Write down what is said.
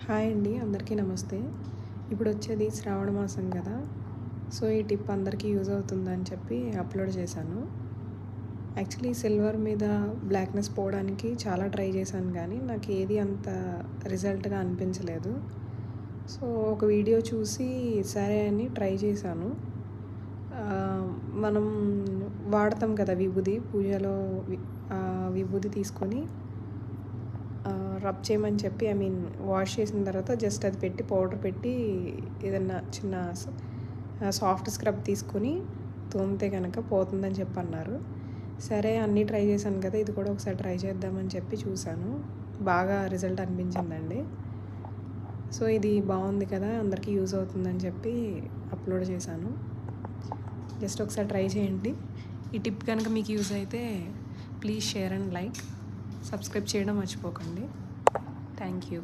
Hi అండి, అందరికీ నమస్తే. ఇప్పుడు వచ్చేది శ్రావణ మాసం కదా. సో ఈ టిప్ అందరికీ యూజ్ అవుతుందని చెప్పి అప్లోడ్ చేశాను. యాక్చువల్లీ సిల్వర్ మీద బ్లాక్నెస్ పోవడానికి చాలా ట్రై చేశాను, కానీ నాకు ఏది అంత రిజల్ట్గా అనిపించలేదు. సో ఒక వీడియో చూసి సరే అని ట్రై చేశాను. ఆ, మనం వాడతాం కదా విభూది, పూజలో విభూది తీసుకొని రబ్ చేయమని చెప్పి, వాష్ చేసిన తర్వాత జస్ట్ అది పెట్టి పౌడర్ పెట్టి ఏదన్నా చిన్న సాఫ్ట్ స్క్రబ్ తీసుకొని తోమితే కనుక పోతుందని చెప్పి అన్నారు. సరే అన్నీ ట్రై చేశాను కదా, ఇది కూడా ఒకసారి ట్రై చేద్దామని చెప్పి చూశాను. బాగా రిజల్ట్ అనిపించిందండి. సో ఇది బాగుంది కదా, అందరికీ యూజ్ అవుతుందని చెప్పి అప్లోడ్ చేశాను. జస్ట్ ఒకసారి ట్రై చేయండి. ఈ టిప్ కనుక మీకు యూజ్ అయితే please share and like, subscribe చేయడం మర్చిపోకండి. Thank you.